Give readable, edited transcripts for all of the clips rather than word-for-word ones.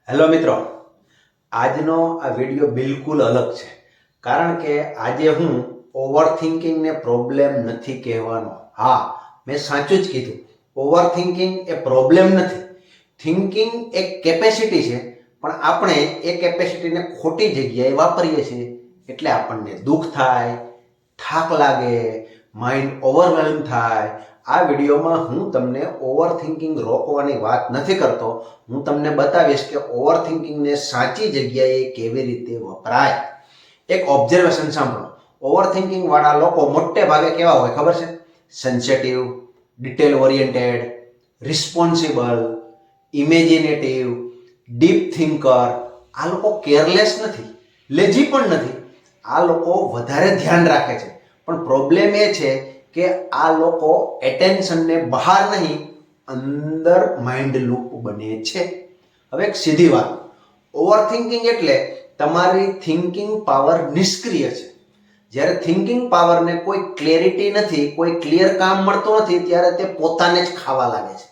Hello મિત્રો, આજનો આ વિડીયો બિલકુલ અલગ છે. કારણ કે આજે હું ઓવર થિંકિંગને પ્રોબ્લેમ નથી કહેવાનો. હા, મેં સાચું જ કીધું. ઓવર થિંકિંગ એ પ્રોબ્લેમ નથી. થિંકિંગ એક કેપેસિટી છે, પણ આપણે એ કેપેસિટીને ખોટી જગ્યાએ વાપરીએ છીએ. એટલે આપણને દુઃખ થાય, થાક લાગે, માઇન્ડ ઓવરવેલ્મ થાય. આ વિડીયોમાં હું તમને ઓવર થિંકિંગ રોકવાની વાત નથી કરતો. હું તમને બતાવીશ કે ઓવર થિંકિંગને સાચી જગ્યાએ કેવી રીતે વપરાય. એક ઓબ્ઝર્વેશન સાંભળો. ઓવર થિંકિંગ વાળા લોકો મોટે ભાગે કેવા હોય ખબર છે? Sensitive, detail oriented, responsible, imaginative, deep thinker. આ લોકો કેરલેસ નથી, લેઝી પણ નથી. આ લોકો વધારે ધ્યાન રાખે છે. પણ પ્રોબ્લેમ એ છે કે આ લોકો એટેન્શનને બહાર નહીં, અંદર માઇન્ડ લૂપ બને છે. હવે એક સીધી વાત, ઓવર થિંકિંગ એટલે તમારી થિંકિંગ પાવર નિષ્ક્રિય છે. જ્યારે થિંકિંગ પાવરને કોઈ ક્લેરિટી નથી, કોઈ ક્લિયર કામ મળતું નથી, ત્યારે તે પોતાને જ ખાવા લાગે છે.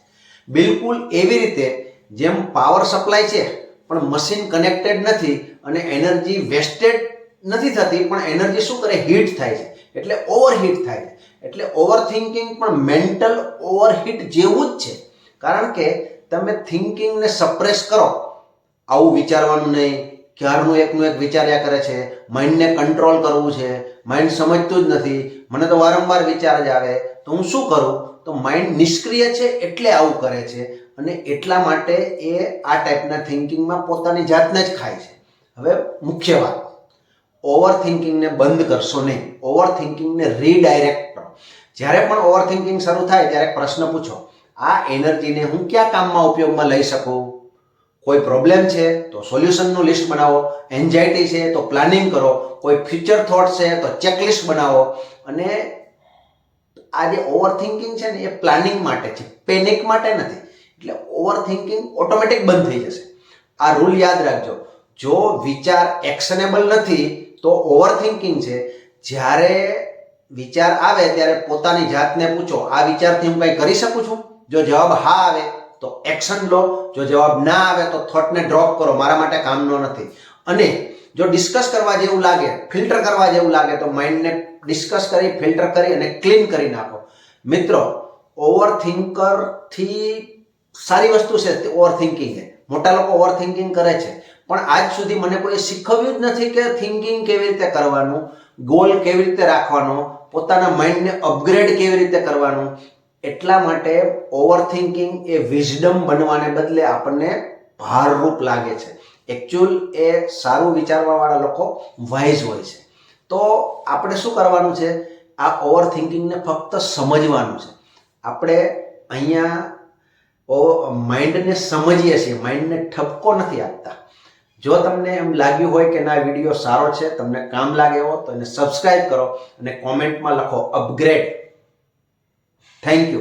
બિલકુલ એવી રીતે જેમ પાવર સપ્લાય છે પણ મશીન કનેક્ટેડ નથી અને એનર્જી વેસ્ટેડ નથી થતી, પણ એનર્જી શું કરે? હીટ થાય છે, એટલે ઓવરહીટ થાય છે. એટલે ઓવર થિંકિંગ પણ મેન્ટલ ઓવરહીટ જેવું જ છે. કારણ કે તમે થિંકિંગને સપ્રેસ કરો, આવું વિચારવાનું નહીં, ક્યારનું એકનું એક વિચાર્યા કરે છે, માઇન્ડને કંટ્રોલ કરવું છે, માઇન્ડ સમજતું જ નથી, મને તો વારંવાર વિચાર જ આવે, તો હું શું કરું? તો માઇન્ડ નિષ્ક્રિય છે એટલે આવું કરે છે. અને એટલા માટે એ આ ટાઈપના થિંકિંગમાં પોતાની જાતને જ ખાય છે. હવે મુખ્ય વાત, ઓવર થિંકિંગને બંધ કરશો નહીં, ઓવર થિંકિંગને રીડાયરેક્ટ કરો. જ્યારે પણ ઓવર થિંકિંગ શરૂ થાય ત્યારે પ્રશ્ન પૂછો, આ એનર્જીને હું કયા કામમાં ઉપયોગમાં લઈ શકું? કોઈ પ્રોબ્લેમ છે તો સોલ્યુશનનું લિસ્ટ બનાવો, એન્ઝાયટી છે તો પ્લાનિંગ કરો, કોઈ ફ્યુચર થોટ છે તો ચેકલિસ્ટ બનાવો. અને આ જે ઓવર થિંકિંગ છે ને એ પ્લાનિંગ માટે છે, પેનિક માટે નથી. એટલે ઓવર થિંકિંગ ઓટોમેટિક બંધ થઈ જશે. આ રૂલ યાદ રાખજો. જો વિચાર એક્શનેબલ નથી તો ઓવર થિંકિંગ છે. જ્યારે વિચાર આવે ત્યારે પોતાની જાતને પૂછો, આ વિચારથી હું કંઈ કરી શકું છું? જો જવાબ હા આવે તો એક્શન લો, જો જવાબ ના આવે તો થોટને ડ્રોપ કરો, મારા માટે કામનો નથી. અને જો ડિસ્કસ કરવા જેવું લાગે, ફિલ્ટર કરવા જેવું લાગે તો માઇન્ડને ડિસ્કસ કરી, ફિલ્ટર કરી અને ક્લીન કરી નાખો. મિત્રો, ઓવર થિંકરથી સારી વસ્તુ છે ઓવર થિંકિંગ. મોટા લોકો ઓવર થિંકિંગ કરે છે, પણ આજ સુધી મને કોઈ શીખવ્યું જ નથી કે થિંકિંગ કેવી રીતે કરવાનું, ગોલ કેવી રીતે રાખવાનો, પોતાના માઇન્ડને અપગ્રેડ કેવી રીતે કરવાનું. એટલા માટે ઓવર થિંકિંગ એ વિઝડમ બનવાને બદલે આપણને ભારરૂપ લાગે છે. એકચ્યુઅલ એ સારું વિચારવાવાળા લોકો વાઇઝ હોય છે. તો આપણે શું કરવાનું છે? આ ઓવર થિંકિંગને ફક્ત સમજવાનું છે. આપણે અહીંયા માઇન્ડને સમજીએ છીએ, માઇન્ડને ઠપકો નથી આપતા. જો તમને એમ લાગ્યું હોય કે ના વિડીયો સારો છે, તમને કામ લાગે એવો, તો એને સબસ્ક્રાઇબ કરો અને કોમેન્ટમાં લખો અપગ્રેડ. Thank you.